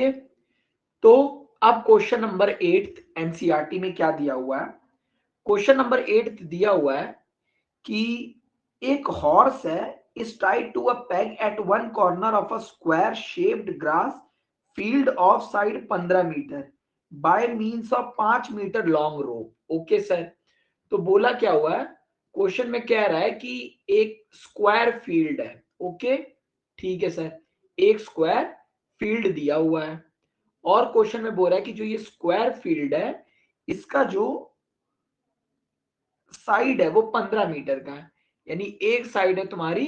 तो अब question number 8 NCERT में क्या दिया हुआ है? क्वेश्चन नंबर 8 दिया हुआ है कि एक हॉर्स है is tied to a peg at one corner of a square shaped grass field of side 15 metre by means of 5 metre long rope. Okay sir, तो बोला क्या हुआ है, क्वेश्चन में कह रहा है कि एक स्क्वायर फील्ड है। ओके, ठीक है सर, एक स्क्वायर फील्ड दिया हुआ है और क्वेश्चन में बोल रहा है कि जो ये स्क्वायर फील्ड है इसका जो साइड है वो 15 मीटर का है, यानी एक साइड है तुम्हारी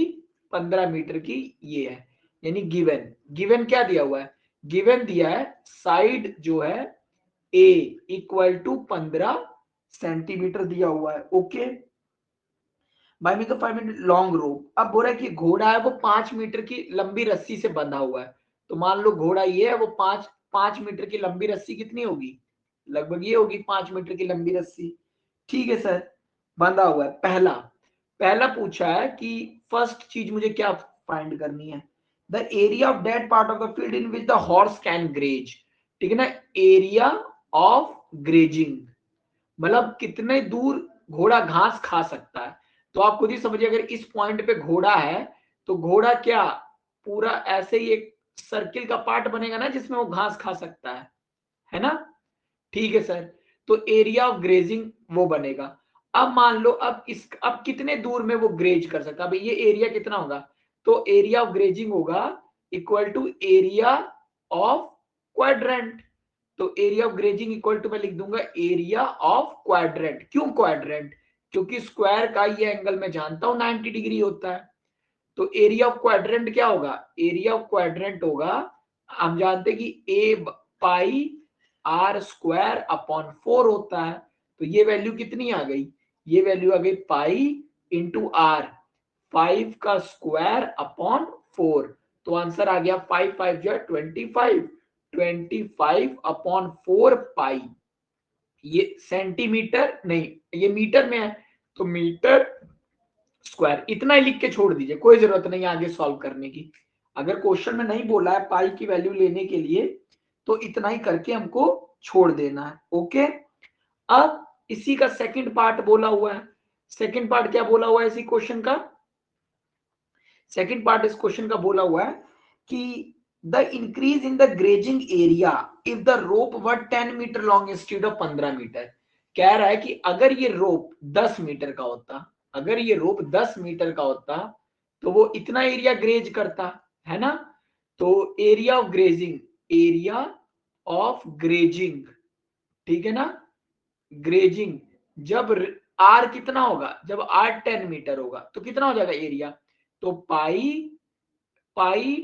15 मीटर की, ये है यानी गिवन। गिवन क्या दिया हुआ है? गिवन दिया है साइड जो है ए इक्वल टू 15 सेंटीमीटर दिया हुआ है। Okay, by metre 5 metre long rope. अब बोल रहा है कि घोड़ा है वो 5 मीटर की लंबी रस्सी से बंधा हुआ है। तो मान लो घोड़ा ये है, वो 5 मीटर की लंबी रस्सी कितनी होगी? लगभग ये होगी 5 मीटर की लंबी रस्सी। ठीक है सर, बंधा हुआ है। पहला पहला पूछा है कि फर्स्ट चीज मुझे क्या फाइंड करनी है? The area of that part of the field in which the horse can graze. ठीक है ना, एरिया ऑफ ग्रेजिंग मतलब कितने दूर घोड़ा घास खा सकता है। तो आप खुद ही समझिए, अगर इस पॉइंट पे घोड़ा है तो घोड़ा क्या पूरा ऐसे ही एक सर्किल का पार्ट बनेगा ना जिसमें वो घास खा सकता है ना? ठीक है सर, तो एरिया ऑफ ग्रेजिंग वो बनेगा। अब मान लो अब कितने दूर में वो ग्रेज कर सकता है? अब ये एरिया कितना होगा? तो एरिया ऑफ ग्रेजिंग होगा equal to area of quadrant. तो area of grazing equal to मैं लिख दूंगा एरिया ऑफ क्वाड्रेंट। क्यों क्वाड्रेंट? क्योंकि स्क्वायर का ये एंगल मैं जानता हूं 90 डिग्री होता है। तो एरिया ऑफ क्वाड्रेंट क्या होगा? एरिया ऑफ क्वाड्रेंट होगा, हम जानते हैं कि ए पाई आर स्क्वायर अपॉन 4 होता है। तो ये वैल्यू कितनी आ गई? ये वैल्यू आ गई पाई इंटू आर, 5 का स्क्वायर अपॉन 4। तो आंसर आ गया 5 5 जो 25, 25 अपॉन 4 पाई। ये सेंटीमीटर नहीं, ये मीटर में है, तो मीटर स्क्वायर। इतना ही लिख के छोड़ दीजिए, कोई जरूरत नहीं आगे सॉल्व करने की। अगर क्वेश्चन में नहीं बोला है पाई की वैल्यू लेने के लिए तो इतना ही करके हमको छोड़ देना है। ओके, अब इसी का सेकंड पार्ट बोला हुआ है। सेकंड पार्ट क्या बोला हुआ है इसी क्वेश्चन का? सेकंड पार्ट इस क्वेश्चन का बोला हुआ है कि the increase in the grazing area if the rope were 10 metre long instead of 15 metre. कह रहा है कि अगर ये रोप 10 मीटर का होता, अगर ये रोप 10 मीटर का होता तो वो इतना एरिया ग्रेज करता, है ना? तो area of grazing, area of grazing, ठीक है ना, ग्रेजिंग जब आर कितना होगा, जब आर 10 मीटर होगा तो कितना हो जाएगा एरिया? तो पाई पाई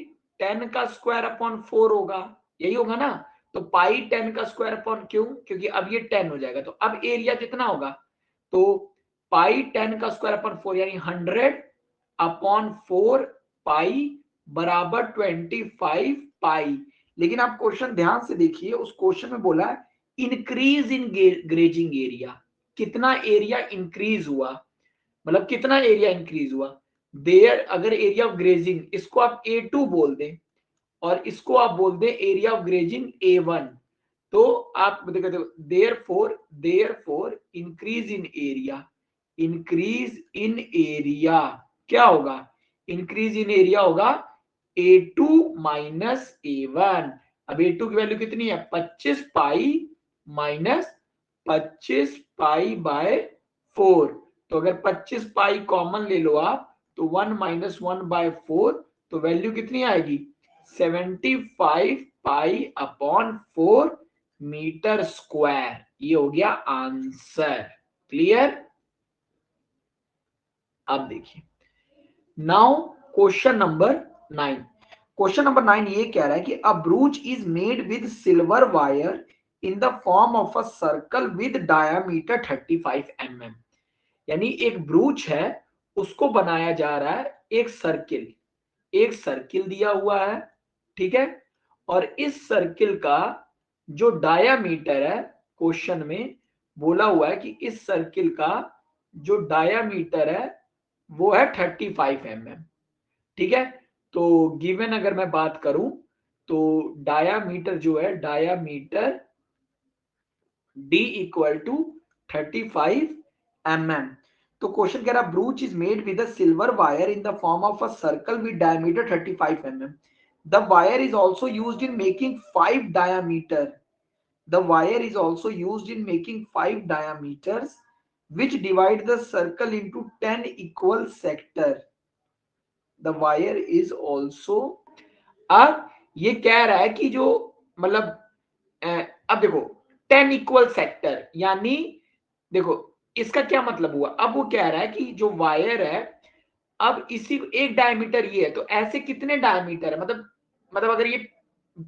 10 का स्क्वायर अपॉन 4 होगा, यही होगा ना? तो पाई 10 का स्क्वायर अपॉन, क्यों? क्योंकि अब ये 10 हो जाएगा, तो अब एरिया कितना होगा? तो पाई 10 का स्क्वायर अपॉन 4 यानी 100 अपॉन 4 पाई बराबर 25 पाई। लेकिन आप क्वेश्चन ध्यान से देखिए, उस क्वेश्चन में बोला है इंक्रीज इन ग्रेजिंग एरिया। कितना एरिया इंक्रीज हुआ, मतलब कितना एरिया इंक्रीज हुआ? देयर, अगर एरिया ऑफ ग्रेजिंग इसको आप A2 बोल दें और इसको आप बोल दें एरिया ऑफ ग्रेजिंग A1, तो आप देखो therefore increase in area, increase in area क्या होगा? इंक्रीज इन एरिया होगा A2 माइनस A1। अब A2 की वैल्यू कितनी है? 25 पाई माइनस 25 पाई बाय 4। तो अगर 25 पाई कॉमन ले लो आप तो 1 माइनस 1 बाय 4, तो वैल्यू कितनी आएगी? 75 पाई अपॉन 4 मीटर स्क्वायर। ये हो गया आंसर। क्लियर? अब देखिए, now question number 9। Question number 9 ये कह रहा है कि a brooch is made with silver wire in the form of a circle with diameter 35 mm। यानी एक ब्रूच है, उसको बनाया जा रहा है एक सर्किल, एक सर्किल दिया हुआ है, ठीक है? और इस सर्किल का जो डायामीटर है, क्वेश्चन में बोला हुआ है कि इस सर्किल का जो डायामीटर है वो है 35 mm, ठीक है? तो गिवन अगर मैं बात करूं तो डायामीटर जो है, diameter d equal to 35 mm। तो क्वेश्चन कह रहा brooch is made with a silver wire in the form of a circle with diameter 35 mm। The wire is also used in making 5 diameter। The wire is also used in making 5 diameters which divide the circle into 10 equal sector। The wire is also, अब ये कह रहा है कि जो मतलब अब देखो 10 इक्वल सेक्टर, यानी देखो इसका क्या मतलब हुआ। अब वो कह रहा है कि जो वायर है, अब इसी एक डायमीटर ये है, तो ऐसे कितने डायमीटर है, मतलब अगर ये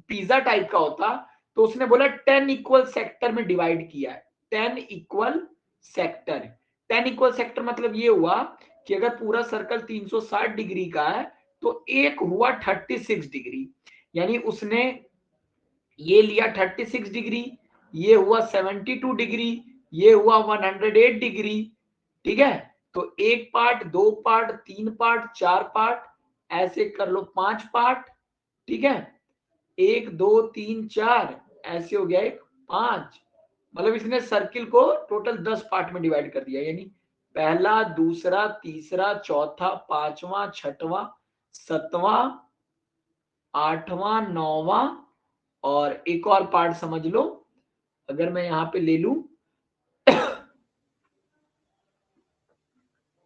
पिज्जा टाइप का होता तो उसने बोला 10 इक्वल सेक्टर में डिवाइड किया है। 10 इक्वल सेक्टर, 10 इक्वल सेक्टर मतलब ये हुआ कि अगर पूरा सर्कल 360 डिग्री का है तो एक हुआ 36 डिग्री, यानी उसने ये लिया 36 डिग्री, ये हुआ 72 डिग्री, ये हुआ 108 डिग्री। ठीक है, तो एक पार्ट, दो पार्ट, तीन पार्ट, चार पार्ट, ऐसे कर लो 5 पार्ट। ठीक है, 1 2 3 4 ऐसे हो गया, एक 5, मतलब इसने सर्किल को टोटल 10 पार्ट में डिवाइड कर दिया, यानी पहला, दूसरा, तीसरा, चौथा, पांचवा, छठवां, सातवां, आठवां, नौवां, और एक और पार्ट समझ लो, अगर मैं यहां पे ले लू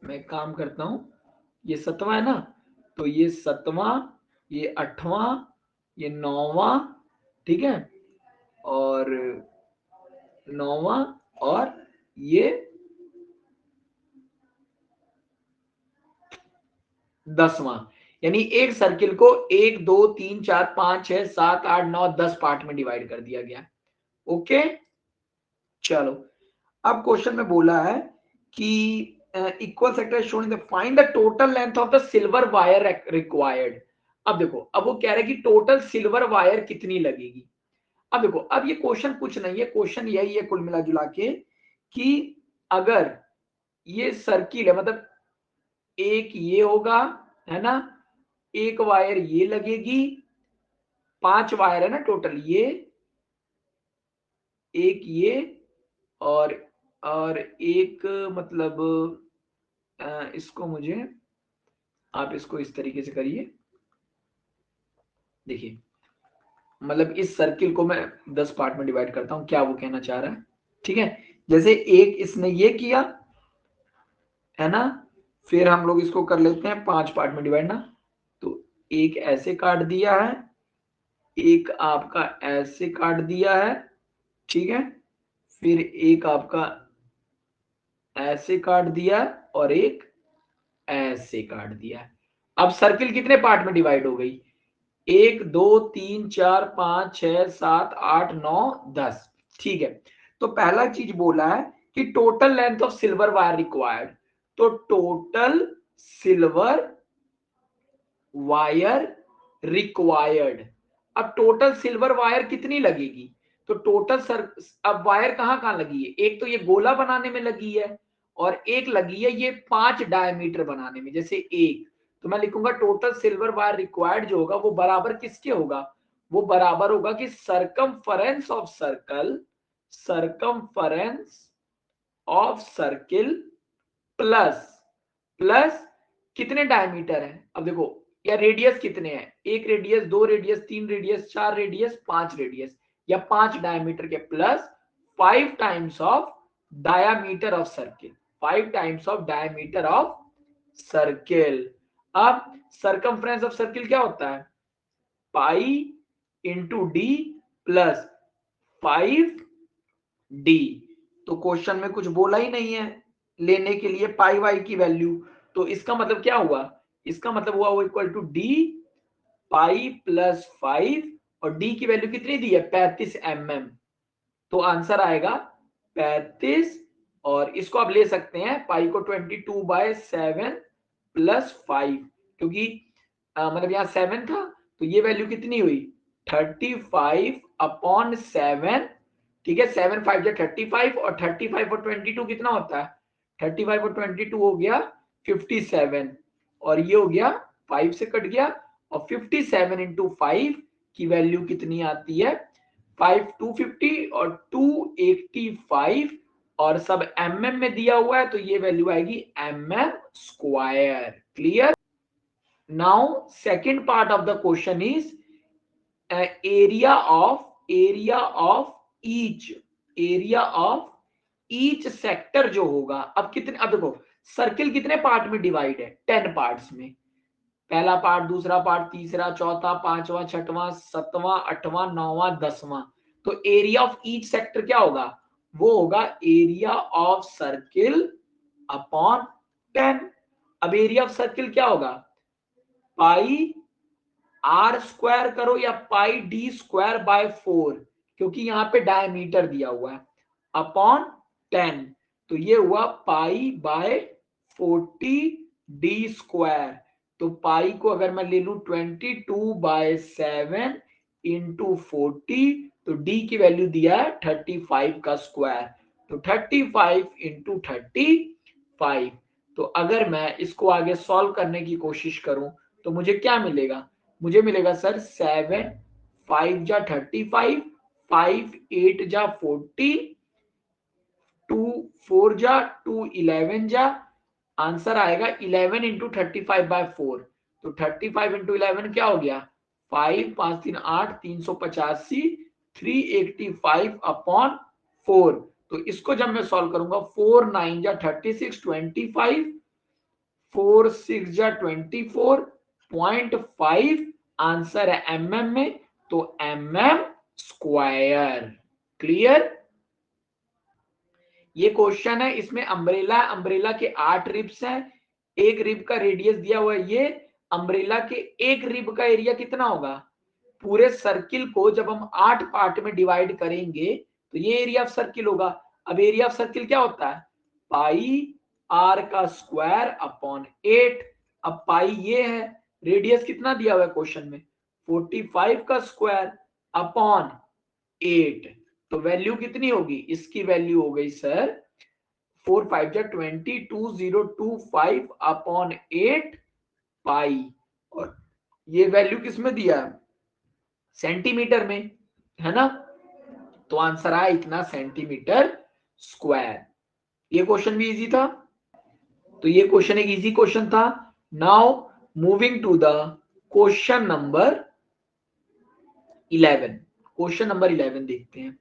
मैं काम करता हूं, ये 7वां है ना, तो ये 7वां, ये 8वां, ये 9वां, ठीक है, और 9वां, और ये 10वां। यानी एक सर्किल को 1 2 3 4 5 6 7 8 9 10 पार्ट में डिवाइड कर दिया गया। ओके, चलो अब क्वेश्चन में बोला है कि equal sector shown in the find the total length of the silver wire required. अब देखो, अब वो कह रहे हैं कि टोटल सिल्वर वायर कितनी लगेगी। अब देखो, अब ये क्वेश्चन कुछ नहीं है, क्वेश्चन यही है कुल मिला जुला के कि अगर ये सर्किल है, मतलब एक ये होगा, है ना, एक वायर ये लगेगी, 5 वायर है ना टोटल, ये एक ये, और एक, मतलब इसको मुझे, आप इसको इस तरीके से करिए, देखिए, मतलब इस सर्किल को मैं 10 पार्ट में डिवाइड करता हूं, क्या वो कहना चाह रहा है। ठीक है, जैसे एक इसने ये किया, है ना, फिर हम लोग इसको कर लेते हैं 5 पार्ट में डिवाइड ना, तो एक ऐसे काट दिया है, एक आपका ऐसे काट दिया है, ठीक है, फिर एक आपका ऐसे काट दिया, और एक ऐसे काट दिया। अब सर्किल कितने पार्ट में डिवाइड हो गई, 1 2 3 4 5 6 7 8 9 10। ठीक है, तो पहला चीज बोला है कि total length of silver wire required, तो टोटल सिल्वर वायर रिक्वायर्ड। अब टोटल सिल्वर वायर कितनी लगेगी, तो टोटल सर, अब वायर कहां कहां लगी है, एक तो ये गोला बनाने में लगी है, और एक लगी है ये 5 डायमीटर बनाने में। जैसे एक, तो मैं लिखूंगा टोटल सिल्वर वायर रिक्वायर्ड जो होगा वो बराबर किसके होगा, वो बराबर होगा कि circumference of circle, circumference of circle plus, plus कितने डायमीटर है, अब देखो, या रेडियस कितने हैं, एक रेडियस, दो रेडियस, तीन रेडियस, चार रेडियस, पांच रेडियस, या 5 डायमीटर के, plus 5 times of diameter of circle, 5 times of diameter of circle. अब सरकमफ्रेंस ऑफ सर्किल क्या होता है, pi into D plus 5d। तो क्वेश्चन में कुछ बोला ही नहीं है लेने के लिए पाई वाई की वैल्यू, तो इसका मतलब क्या हुआ, इसका मतलब हुआ वो equal to D pi plus 5, और डी की वैल्यू कितनी दी है 35 mm, तो आंसर आएगा 35। और इसको आप ले सकते हैं पाई को 22/7 प्लस 5, क्योंकि मतलब यहाँ 7 था, तो ये वैल्यू कितनी हुई 35/7। ठीक है, 7 5 जा 35, और 35 और 22 कितना होता है, 35 और 22 हो गया 57, और ये हो गया 5 से कट गया, और 57 इंटू 5 की वैल्यू कितनी आती है 250 और 285 और सब mm में दिया हुआ है तो ये वैल्यू आएगी mm square. Clear. Now second part of the question is area of each sector जो होगा। अब कितने, अब देखो सर्किल कितने पार्ट में डिवाइड है 10 पार्ट्स में, पहला पार्ट, दूसरा पार्ट, तीसरा, चौथा, पांचवा, छठवां, सातवां, आठवां, नौवां, 10वां। तो एरिया ऑफ ईच सेक्टर क्या होगा, वो होगा एरिया ऑफ सर्किल अपॉन 10। अब एरिया ऑफ सर्किल क्या होगा, पाई आर स्क्वायर करो या पाई डी स्क्वायर बाय 4, क्योंकि यहां पे डायमीटर दिया हुआ है, अपॉन 10। तो ये हुआ पाई बाय 40 डी स्क्वायर। तो पाई को अगर मैं ले लूं 22/7 इंटू 40, तो डी की वैल्यू दिया है 35 का स्क्वायर, तो 35 इंटू 35। तो अगर मैं इसको आगे सॉल्व करने की कोशिश करूं तो मुझे क्या मिलेगा, मुझे मिलेगा सर 7 5 जा 35, 5 8 जा 40, 2 4 जा 2 11 जा, आंसर आएगा 11 इंटू 35/4। तो 35 इंटू 11 क्या हो गया 5 5 3 8 385 385 अपॉन 4। तो इसको जब मैं सॉल्व करूंगा 4 9 जा 36 25, 4 6 जा 24.5, आंसर है mm में, तो mm स्क्वायर। क्लियर। ये क्वेश्चन है, इसमें अम्ब्रेला, अम्ब्रेला के 8 रिब्स हैं, एक रिब का रेडियस दिया हुआ है ये, अम्ब्रेला के एक रिब का एरिया कितना होगा, पूरे सर्किल को जब हम 8 पार्ट में डिवाइड करेंगे तो ये एरिया ऑफ सर्किल होगा। अब एरिया ऑफ सर्किल क्या होता है, पाई आर का स्क्वायर अपॉन 8। अब पाई ये है, रेडियस कितना दिया हुआ है क्वेश्चन में 45 का स्क्वायर अपॉन 8। तो वैल्यू कितनी होगी, इसकी वैल्यू हो गई सर 4 5 जा 20 2025 अपॉन 8 पाई, और ये वैल्यू किसमें दिया है सेंटीमीटर में, है ना। तो आंसर आया इतना सेंटीमीटर स्क्वायर। ये क्वेश्चन भी इजी था, तो ये क्वेश्चन एक इजी क्वेश्चन था। Now moving to the question number 11। Question number 11 देखते हैं।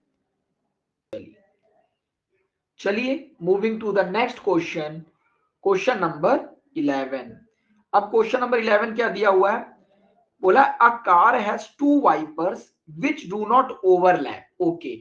चलिए moving to the next question, question number 11। अब क्वेश्चन नंबर 11 क्या दिया हुआ है, बोला a car has 2 wipers which do not overlap. Okay,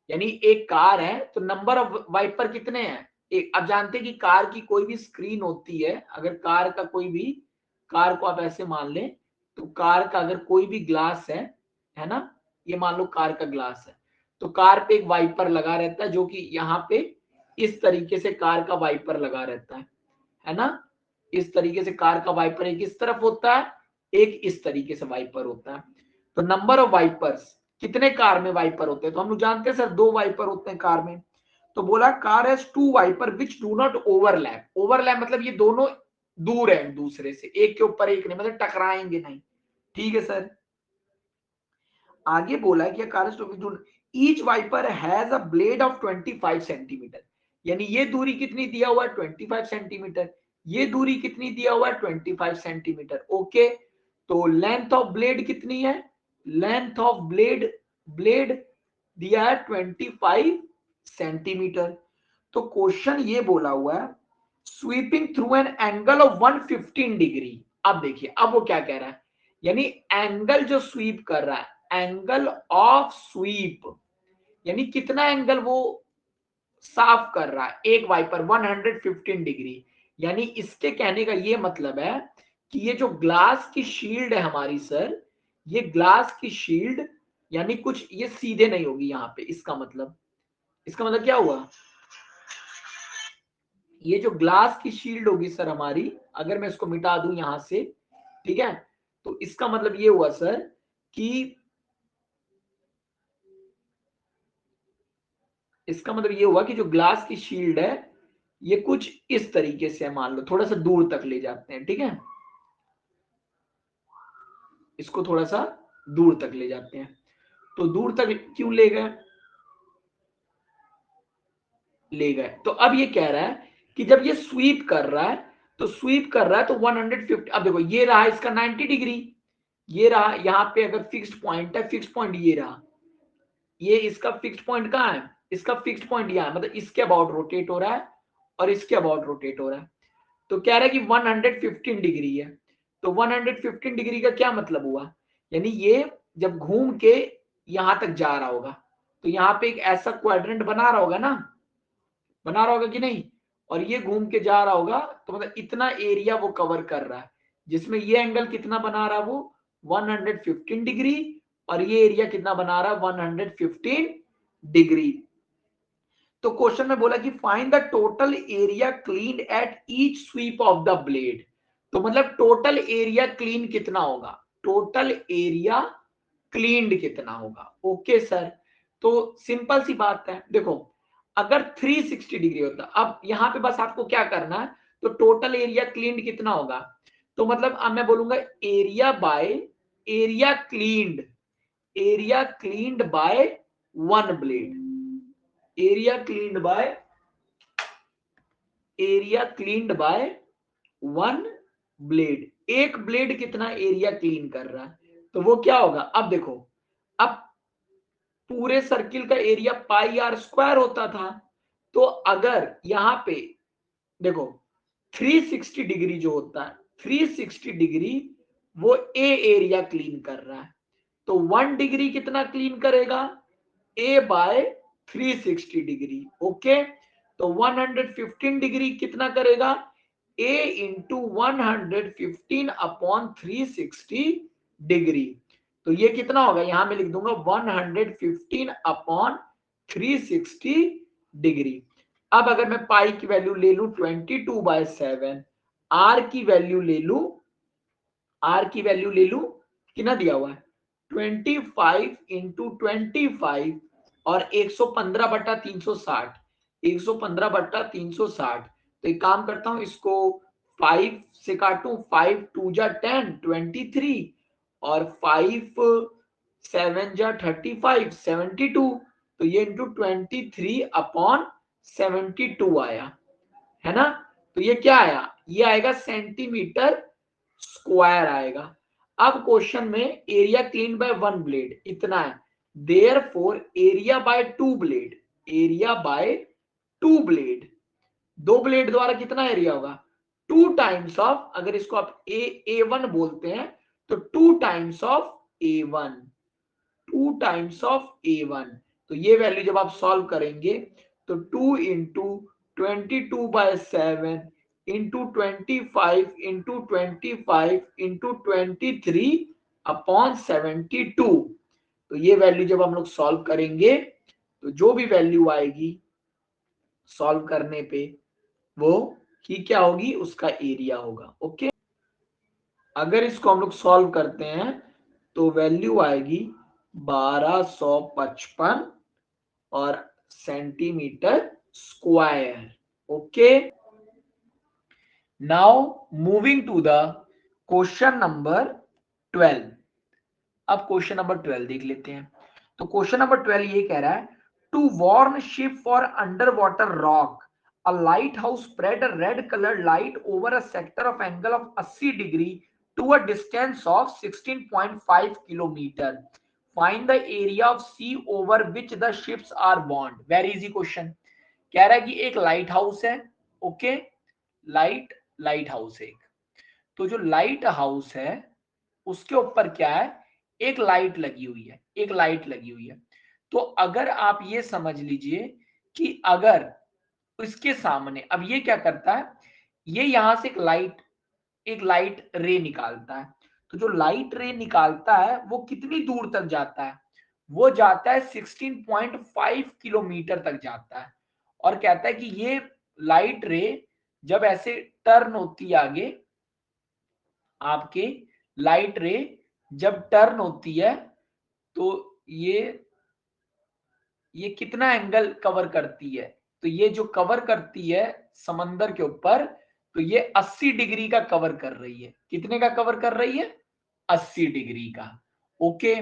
यानी एक कार है तो नंबर ऑफ वाइपर कितने हैं, एक। अब जानते हैं कि कार की कोई भी स्क्रीन होती है, अगर कार का कोई भी, कार को आप ऐसे मान लें, तो कार का अगर कोई भी ग्लास है ना, ये मान लो कार का ग्लास है, तो कार पे एक वाइपर लगा रहता है, जो कि यहाँ पे इस तरीके से कार का वाइपर लगा रहता है ना। इस तरीके से कार का वाइपर एक इस तरफ होता है, एक इस तरीके से वाइपर होता है। तो नंबर ऑफ वाइपर्स, कितने कार में वाइपर होते हैं, तो हम लोग जानते हैं सर 2 वाइपर होते हैं कार में। तो बोला car has 2 wiper which do not overlap. Overlap मतलब ये दोनों दूर है एक दूसरे से, एक के ऊपर एक नहीं, मतलब टकराएंगे नहीं। ठीक है सर। आगे बोला कि car each wiper has a blade of 25 centimetre, यानी ये दूरी कितनी दिया हुआ है 25 सेंटीमीटर, ये दूरी कितनी दिया हुआ है 25 सेंटीमीटर। ओके, तो लेंथ ऑफ ब्लेड कितनी है, लेंथ ऑफ ब्लेड, ब्लेड दिया है 25 सेंटीमीटर। तो क्वेश्चन ये बोला हुआ है sweeping through an angle of 115 degree. अब देखिए, अब वो क्या कह रहा है, यानी एंगल जो स्वीप कर रहा है, एंगल ऑफ स्वीप, यानी कितना एंगल वो साफ कर रहा है, एक वाइपर 115 डिग्री। यानी इसके कहने का ये मतलब है कि ये जो ग्लास की शील्ड है हमारी सर, ये ग्लास की शील्ड यानी कुछ ये सीधे नहीं होगी यहाँ पे। इसका मतलब क्या हुआ, ये जो ग्लास की शील्ड होगी सर हमारी, अगर मैं इसको मिटा दूं यहां से, ठीक है, तो इसका मतलब ये हुआ सर कि इसका मतलब ये हुआ कि जो ग्लास की शील्ड है ये कुछ इस तरीके से है, मान लो थोड़ा सा दूर तक ले जाते हैं, ठीक है, इसको थोड़ा सा दूर तक ले जाते हैं। तो दूर तक क्यों ले गए? तो अब ये कह रहा है कि जब ये स्वीप कर रहा है तो स्वीप कर रहा है तो 150, अब देखो ये रहा इसका 90 डिग्री, ये रहा यहाँ पे अगर फिक्स्ड पॉइंट है, फिक्स्ड पॉइंट ये रहा, ये इसका फिक्स्ड पॉइंट कहाँ है? इसका फिक्स्ड पॉइंट यहाँ है, मतलब इसके अबाउट रोटेट हो रहा है और इसके अबाउट रोटेट हो रहा है। तो कह रहा है कि 115 डिग्री है। तो 115 डिग्री का क्या मतलब हुआ? यानी ये जब घूम के यहां तक जा रहा होगा तो यहाँ पे एक ऐसा क्वाड्रेंट बना रहा होगा ना, बना रहा होगा कि नहीं, और ये घूम के जा रहा होगा, तो मतलब इतना एरिया वो कवर कर रहा है, जिसमें ये एंगल कितना बना रहा है वो 115 डिग्री, और ये एरिया कितना बना रहा है 115 डिग्री। तो क्वेश्चन में बोला कि find the total area clean at each sweep of the blade. तो मतलब टोटल एरिया क्लीन कितना होगा, टोटल एरिया क्लीन्ड कितना होगा। ओके सर, तो सिंपल सी बात है, देखो अगर 360 डिग्री होता, अब यहां पे बस आपको क्या करना है, तो टोटल एरिया क्लीन्ड कितना होगा, तो मतलब अब मैं बोलूंगा area by area cleaned, area cleaned by one blade, area cleaned by area cleaned by one blade. एक ब्लेड कितना एरिया क्लीन कर रहा है, तो वो क्या होगा, अब देखो, अब पूरे सर्किल का एरिया पाई आर स्क्वायर होता था, तो अगर यहां पे देखो 360 डिग्री जो होता है, 360 डिग्री वो ए एरिया क्लीन कर रहा है, तो 1 डिग्री कितना क्लीन करेगा, ए बाय 360 डिग्री। ओके, तो 115 डिग्री कितना करेगा, ए इंटू 115 अपॉन 360 डिग्री। तो ये कितना होगा, यहां मैं लिख दूंगा 115 अपॉन 360 डिग्री। अब अगर मैं पाई की वैल्यू ले लू 22/7, आर की वैल्यू ले लू, आर की वैल्यू ले लू, कितना दिया हुआ है 25 इंटू 25 और 115/360, 115/360। तो एक काम करता हूं, इसको 5 से काटूं, 5 2 जा 10 23 और 5 7 जा 35 72, तो ये इंटू 23 अपॉन 72 आया, है ना। तो ये क्या आया, ये आएगा सेंटीमीटर स्क्वायर आएगा। अब क्वेश्चन में area clean by one blade इतना है, therefore area by two blade, area by two blade, दो ब्लेड द्वारा कितना एरिया होगा, टू टाइम्स ऑफ, अगर इसको आप ए वन बोलते हैं तो two times of A one, two times of A one. तो ये वैल्यू जब आप सॉल्व करेंगे तो 2 into 22/7 into 25 into 25 into 23 upon 72, तो ये वैल्यू जब हम लोग सॉल्व करेंगे तो जो भी वैल्यू आएगी सॉल्व करने पे वो की क्या होगी, उसका एरिया होगा। ओके, अगर इसको हम लोग सॉल्व करते हैं तो वैल्यू आएगी 1255 और centimetre square. Okay, now moving to the question number 12। अब क्वेश्चन नंबर 12 देख लेते हैं। तो क्वेश्चन नंबर 12 ये कह रहा है, to warn ship for under water rock a lighthouse spread a red colored light over a sector of angle of 80 degree to a distance of 16.5 kilometer. Find the area of sea over which the ships are warned. Very easy question. कह रहा है कि एक light house है, okay, light house है एक, तो जो लाइट हाउस है उसके ऊपर क्या है, एक लाइट लगी हुई है, एक लाइट लगी हुई है। तो अगर आप ये समझ लीजिए कि अगर इसके सामने, अब ये क्या करता है, ये यहां से एक लाइट रे निकालता है, तो जो लाइट रे निकालता है वो कितनी दूर तक जाता है, वो जाता है 16.5 किलोमीटर तक जाता है। और कहता है कि ये लाइट रे जब ऐसे टर्न होती है आगे, आपके लाइट रे जब टर्न होती है तो ये कितना एंगल कवर करती है, तो ये जो कवर करती है समंदर के ऊपर, तो ये 80 डिग्री का कवर कर रही है। कितने का कवर कर रही है, 80 डिग्री का। ओके,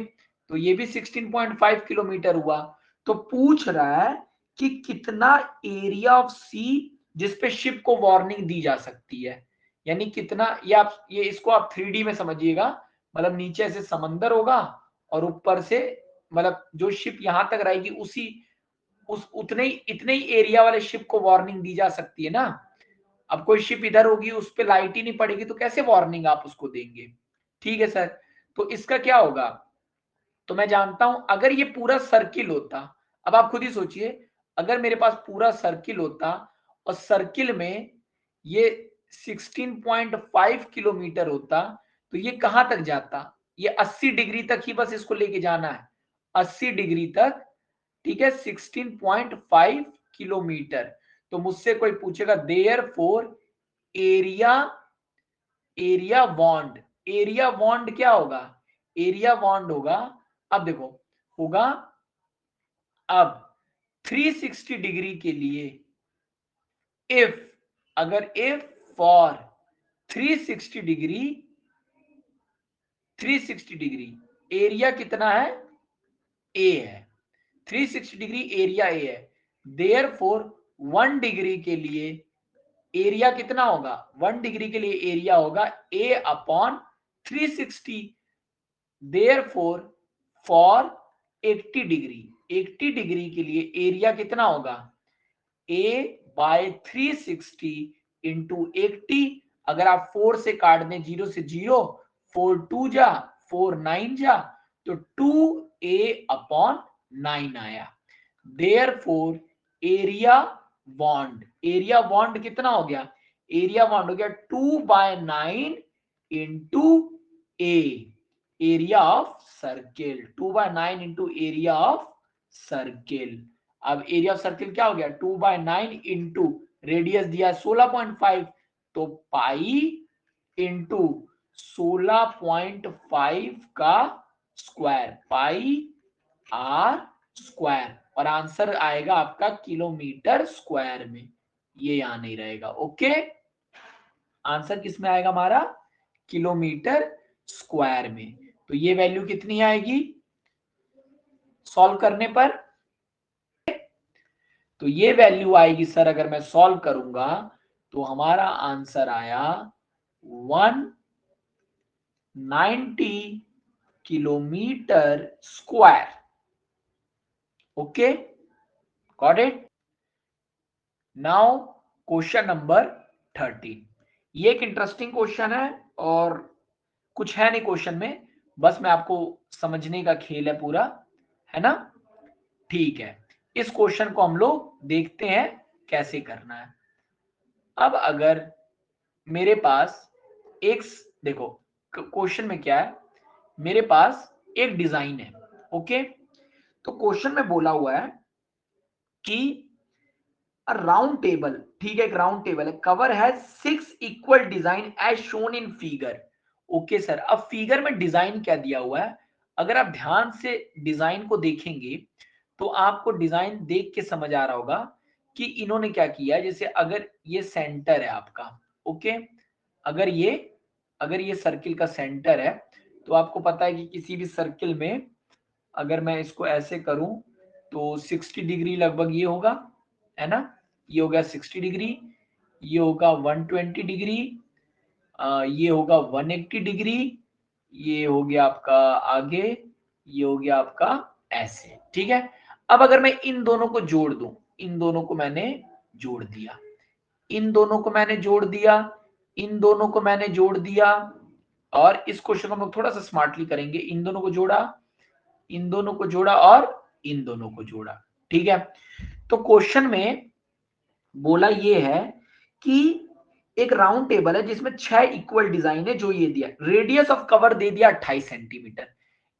तो ये भी 16.5 किलोमीटर हुआ। तो पूछ रहा है कि कितना एरिया ऑफ सी जिसपे शिप को वार्निंग दी जा सकती है, यानी कितना, ये इसको आप 3D में समझिएगा, मतलब नीचे से समंदर होगा और ऊपर से मतलब जो शिप यहां तक रहेगी उसी इतने ही एरिया वाले शिप को वार्निंग दी जा सकती है ना। अब कोई शिप इधर होगी, उस पर लाइट ही नहीं पड़ेगी, तो कैसे वार्निंग आप उसको देंगे? ठीक है सर, तो इसका क्या होगा? तो मैं जानता हूं अगर ये पूरा सर्किल होता, अब आप खुद ही सोचिए, अगर मेरे पास पूरा सर्किल होता और सर्किल में ये 16.5 किलोमीटर होता, तो ये कहां तक जाता? ये 80 डिग्री तक ही बस इसको लेके जाना है, 80 डिग्री तक। ठीक है, 16.5 किलोमीटर। तो मुझसे कोई पूछेगा therefore area area bond क्या होगा? एरिया बॉन्ड होगा, अब देखो, होगा, अब 360 डिग्री के लिए if for 360 degree, 360 degree area कितना है? ए है, 360 डिग्री एरिया ए है। देयर फोर 1 डिग्री के लिए एरिया कितना होगा? 1 डिग्री के लिए एरिया होगा A upon 360। Therefore 80 degree, 80 degree के लिए एरिया कितना होगा? a by 360 into 80। अगर आप 4 से काट दें, 0 से 0, 4 2 जा, 4 9 जा, तो 2a अपॉन 9 आया। देयर फोर एरिया बॉन्ड कितना हो गया? एरिया बॉन्ड हो गया 2/9 into A, area of circle, 2/9 into area of circle. अब एरिया ऑफ सर्किल क्या हो गया? 2/9 इंटू रेडियस दिया 16.5, तो पाई इंटू 16.5 का स्क्वायर, पाई आर स्क्वायर, और आंसर आएगा आपका किलोमीटर स्क्वायर में, ये यहां नहीं रहेगा। ओके, आंसर किस में आएगा हमारा? किलोमीटर स्क्वायर में। तो ये वैल्यू कितनी आएगी सॉल्व करने पर? तो ये वैल्यू आएगी सर, अगर मैं सॉल्व करूंगा तो हमारा आंसर आया 190 kilometre square. Okay, got it. Now question number 13। ये एक इंटरेस्टिंग क्वेश्चन है और कुछ है नहीं क्वेश्चन में, बस मैं आपको समझने का खेल है पूरा, है ना? ठीक है, इस क्वेश्चन को हम लोग देखते हैं कैसे करना है। अब अगर मेरे पास एक, देखो क्वेश्चन में क्या है, मेरे पास एक डिजाइन है। ओके, तो क्वेश्चन में बोला हुआ है कि राउंड टेबल, ठीक है, एक राउंड टेबल है, कवर है 6 equal design as shown in figure. Okay sir, अब फिगर में डिजाइन क्या दिया हुआ है? अगर आप ध्यान से डिजाइन को देखेंगे तो आपको डिजाइन देख के समझ आ रहा होगा कि इन्होंने क्या किया है। जैसे अगर ये सेंटर है आपका, ओके, अगर ये सर्किल का सेंटर है, तो आपको पता है कि किसी भी सर्किल में अगर मैं इसको ऐसे करूं तो 60 डिग्री लगभग ये होगा, है ना? ये हो गया 60 डिग्री, ये होगा 120 डिग्री, ये होगा 180 डिग्री, ये हो गया आपका आगे, ये हो गया आपका ऐसे। ठीक है, अब अगर मैं इन दोनों को जोड़ दूं, इन दोनों को मैंने जोड़ दिया, इन दोनों को मैंने जोड़ दिया, इन दोनों को मैंने जोड़ दिया, और इस क्वेश्चन को हम लोग थोड़ा सा स्मार्टली करेंगे। इन दोनों को जोड़ा, इन दोनों को जोड़ा और इन दोनों को जोड़ा। ठीक है, तो क्वेश्चन में बोला ये है कि एक राउंड टेबल है जिसमें 6 इक्वल डिजाइन है, जो ये दिया, रेडियस ऑफ कवर दे दिया 28 सेंटीमीटर,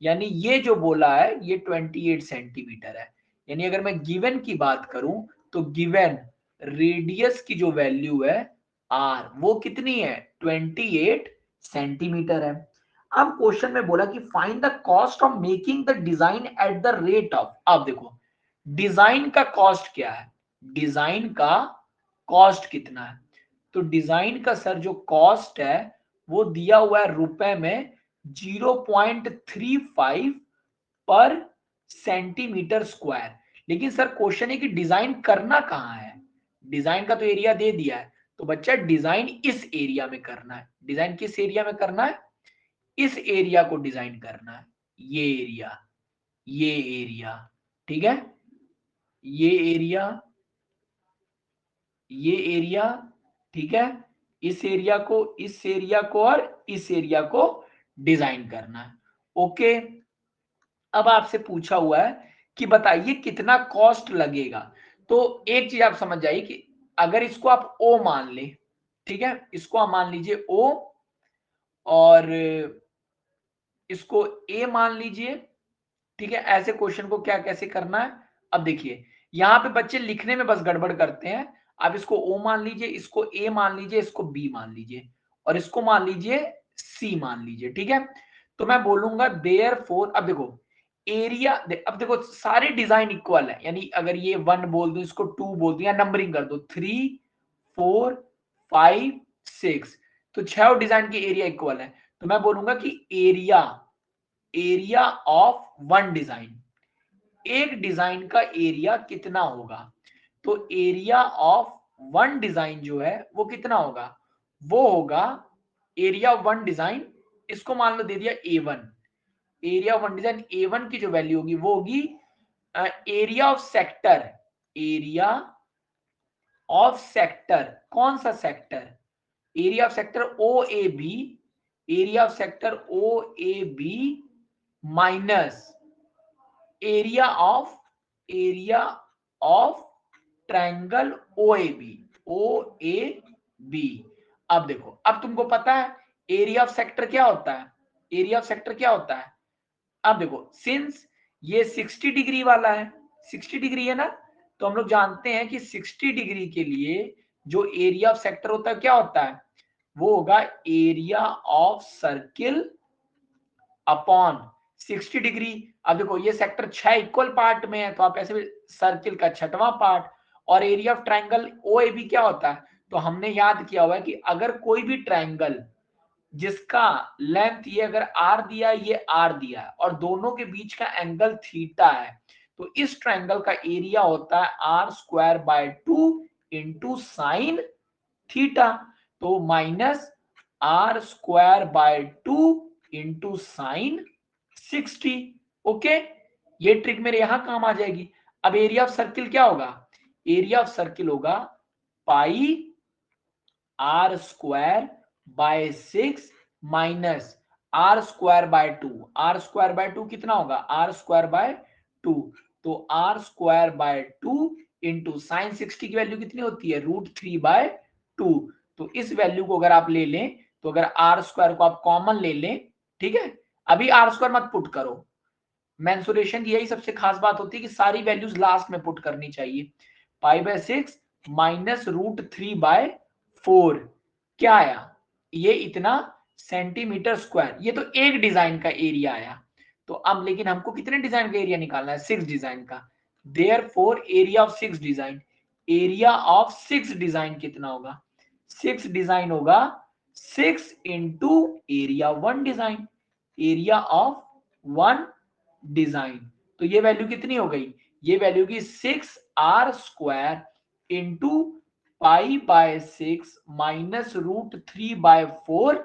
यानी ये जो बोला है ये 28 सेंटीमीटर है। यानी अगर मैं गिवन की बात करूं तो गिवन रेडियस की जो वैल्यू है आर, वो कितनी है? 28 सेंटीमीटर है। अब क्वेश्चन में बोला कि find the cost of making the design at the rate of, अब देखो डिजाइन का कॉस्ट क्या है, डिजाइन का कॉस्ट कितना है? तो डिजाइन का सर जो कॉस्ट है वो दिया हुआ है रुपए में 0.35 पर सेंटीमीटर स्क्वायर। लेकिन सर क्वेश्चन है कि डिजाइन करना कहाँ है? डिजाइन का तो एरिया दे दिया है, तो बच्चा डिजाइन इस एरिया में करना है। डिजाइन किस एरिया में करना है? इस एरिया को डिजाइन करना है। ये एरिया, ये एरिया, ठीक है, ये एरिया, ये एरिया, ठीक है, इस एरिया को, इस एरिया को और इस एरिया को डिजाइन करना है। ओके, अब आपसे पूछा हुआ है कि बताइए कितना कॉस्ट लगेगा। तो एक चीज आप समझ जाइए कि अगर इसको आप ओ मान ले, ठीक है, इसको आप मान लीजिए ओ और इसको ए मान लीजिए, ठीक है। ऐसे क्वेश्चन को क्या कैसे करना है? अब देखिए यहां पे बच्चे लिखने में बस गड़बड़ करते हैं। आप इसको ओ मान लीजिए, इसको ए मान लीजिए, इसको बी मान लीजिए और इसको मान लीजिए सी मान लीजिए, ठीक है। तो मैं बोलूंगा देयरफॉर, अब देखो एरिया, अब देखो सारे डिजाइन इक्वल है, यानी अगर ये 1 बोल दूं, इसको 2 बोल दूं या नंबरिंग कर दो 3 4 5 6, तो 6 डिजाइन के एरिया इक्वल है। तो मैं बोलूंगा कि area, area of one design, एक डिजाइन का एरिया कितना होगा? तो एरिया ऑफ वन डिजाइन जो है वो कितना होगा? वो होगा एरिया ऑफ वन डिजाइन, इसको मान लो दे दिया A1। Area of one design A1 की जो वैल्यू होगी वो होगी area of sector, area of sector, कौन सा sector? Area of sector O A B, area of sector O A B minus area of triangle O A B, O A B. अब देखो, अब तुमको पता है एरिया ऑफ सेक्टर क्या होता है? एरिया ऑफ सेक्टर क्या होता है? अब देखो सिंस ये 60 डिग्री वाला है, 60 डिग्री है ना, तो हम लोग जानते हैं कि 60 डिग्री के लिए जो एरिया ऑफ सेक्टर होता है क्या होता है? वो होगा area of circle upon 60 degree. अब देखो ये सेक्टर 6 इक्वल पार्ट में है, तो आप ऐसे भी सर्किल का 6वां पार्ट। और area of triangle O A B क्या होता है? तो हमने याद किया हुआ है कि अगर कोई भी ट्रायंगल जिसका लेंथ ये अगर आर दिया है, ये आर दिया है और दोनों के बीच का एंगल थीटा है, तो इस ट्रायंगल का एरिया होता है R square by 2 into sine theta. तो minus R square by 2 into sine 60। Okay, ये ट्रिक मेरे यहां काम आ जाएगी। अब एरिया ऑफ सर्किल क्या होगा? एरिया ऑफ सर्किल होगा pi R square by 6 minus R square by 2। R square by 2 कितना होगा? आर स्क्वायर बाय 2, तो R square by 2 into sine 60 की वैल्यू कितनी होती है? √3/2। तो इस वैल्यू को अगर आप ले लें, तो अगर आर स्क्वायर को आप कॉमन ले लें, ठीक है, अभी आर स्क्वायर मत पुट करो, मेंसुरेशन की यही सबसे खास बात होती है कि सारी वैल्यूज लास्ट में पुट करनी चाहिए। π/6 माइनस √3/4 क्या आया? ये इतना सेंटीमीटर स्क्वायर। ये तो एक डिजाइन का एरिया आया। तो अब लेकिन हमको कितने डिजाइन का एरिया निकालना है? 6 डिजाइन का। Therefore area of 6 design, area of 6 design कितना होगा? 6 डिजाइन होगा 6 into area 1 design, area of 1 design. तो ये वैल्यू कितनी हो गई? ये वैल्यू की 6r स्क्वायर इंटू π/6 माइनस √3/4,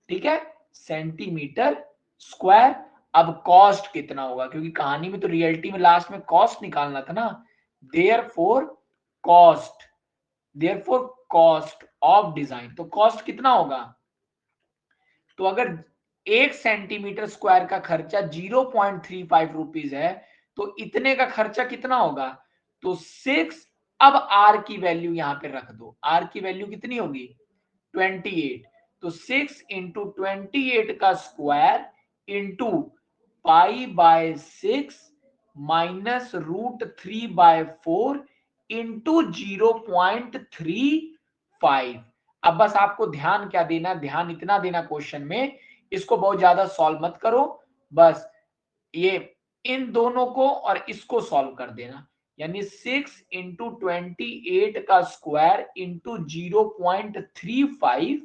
ठीक है, सेंटीमीटर स्क्वायर। अब कॉस्ट कितना होगा? क्योंकि कहानी में तो रियलिटी में लास्ट में कॉस्ट निकालना था ना। Therefore cost, therefore cost of design, तो कॉस्ट कितना होगा? तो अगर 1 सेंटीमीटर स्क्वायर का खर्चा 0.35 रुपीज है, तो इतने का खर्चा कितना होगा? तो 6, अब आर की वैल्यू यहां पे रख दो, आर की वैल्यू कितनी होगी? 28। तो 6 इंटू 28 का स्क्वायर इंटू π/6 माइनस √3/4 इंटू 0.35। अब बस आपको ध्यान क्या देना, ध्यान इतना देना क्वेश्चन में, इसको बहुत ज्यादा सॉल्व मत करो, बस ये इन दोनों को और इसको सॉल्व कर देना। यानी 6 इंटू 28 का स्क्वायर इंटू 0.35,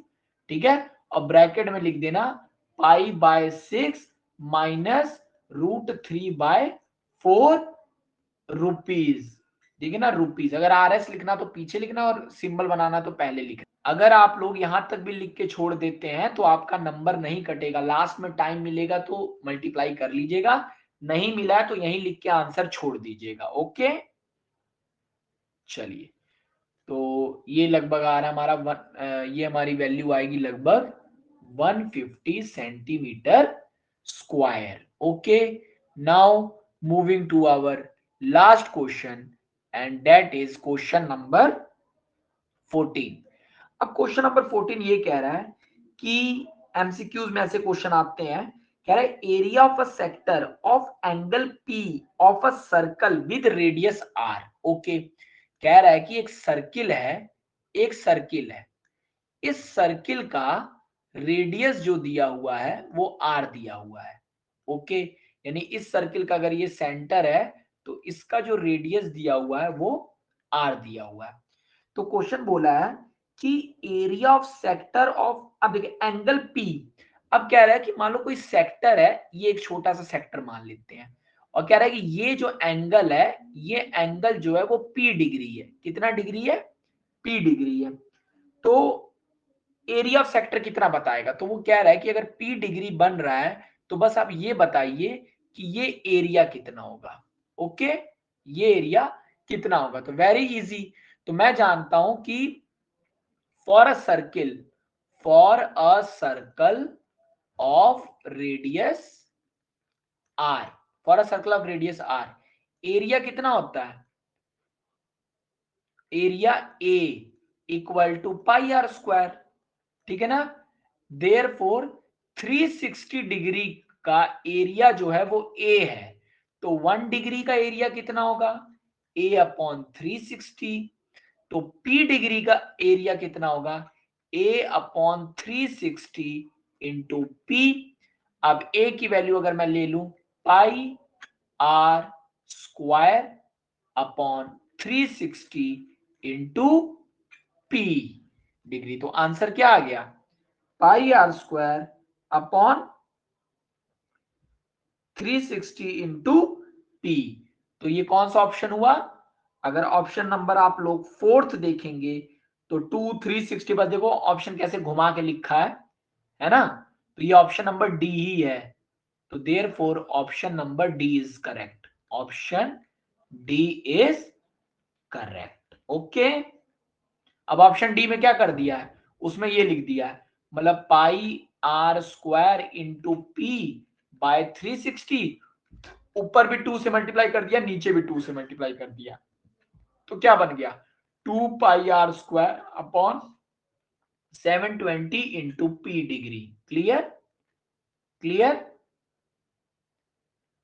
ठीक है, और ब्रैकेट में लिख देना पाई बाय 6 माइनस √3/4 रुपीज। ठीक है ना, रुपीज। अगर RS लिखना तो पीछे लिखना और सिंबल बनाना तो पहले लिखना। अगर आप लोग यहां तक भी लिख के छोड़ देते हैं तो आपका नंबर नहीं कटेगा, लास्ट में टाइम मिलेगा तो मल्टीप्लाई कर लीजिएगा, नहीं मिला है तो यहीं लिख के आंसर छोड़ दीजिएगा। ओके, चलिए, तो ये लगभग आ रहा है हमारा ये हमारी वैल्यू आएगी लगभग 150 centimetre square. Okay, now moving to our last question and that is question number 14। अब क्वेश्चन नंबर 14 ये कह रहा है कि एमसीक्यूज में ऐसे क्वेश्चन आते हैं, कह रहा है area of a sector of angle P of a circle with radius R. Okay, कह रहा है कि एक सर्किल है, एक सर्किल है, इस सर्किल का रेडियस जो दिया हुआ है वो आर दिया हुआ है। ओके, यानी इस सर्किल का अगर ये सेंटर है तो इसका जो रेडियस दिया हुआ है वो आर दिया हुआ है। तो क्वेश्चन बोला है कि एरिया ऑफ सेक्टर ऑफ, अब देखिए एंगल पी, अब कह रहा है कि मान लो कोई सेक्टर है, ये एक छोटा सा सेक्टर मान लेते हैं, और कह रहा है कि ये जो एंगल है, ये एंगल जो है वो पी डिग्री है। कितना डिग्री है? पी डिग्री है। तो एरिया ऑफ सेक्टर कितना बताएगा? तो वो कह रहा है कि अगर पी डिग्री बन रहा है तो बस आप ये बताइए कि ये एरिया कितना होगा। ओके, ये एरिया कितना होगा? तो वेरी इजी, तो मैं जानता हूं कि for a circle, for a circle of radius R, for a circle of radius R, area कितना होता है? Area A equal to pi R square. ठीक है ना, देयरफॉर 360 डिग्री का एरिया जो है वो ए है, तो 1 डिग्री का एरिया कितना होगा? A upon 360। तो पी डिग्री का एरिया कितना होगा? A upon 360 into P. अब ए की वैल्यू अगर मैं ले लूं, pi R square upon 360 into P degree. तो आंसर क्या आ गया? Pi R square upon 360 into P. तो ये कौन सा ऑप्शन हुआ? अगर ऑप्शन नंबर आप लोग फोर्थ देखेंगे तो 2 360, बस देखो ऑप्शन कैसे घुमा के लिखा है ना, तो ये ऑप्शन नंबर डी ही है। तो therefore option number D is correct, option D is correct. Okay, अब ऑप्शन डी में क्या कर दिया है, उसमें ये लिख दिया है, मतलब pi R square into P by 360, ऊपर भी 2 से मल्टीप्लाई कर दिया, नीचे भी 2 से मल्टीप्लाई कर दिया, तो क्या बन गया? 2 pi R square upon 720 into P degree. Clear? Clear?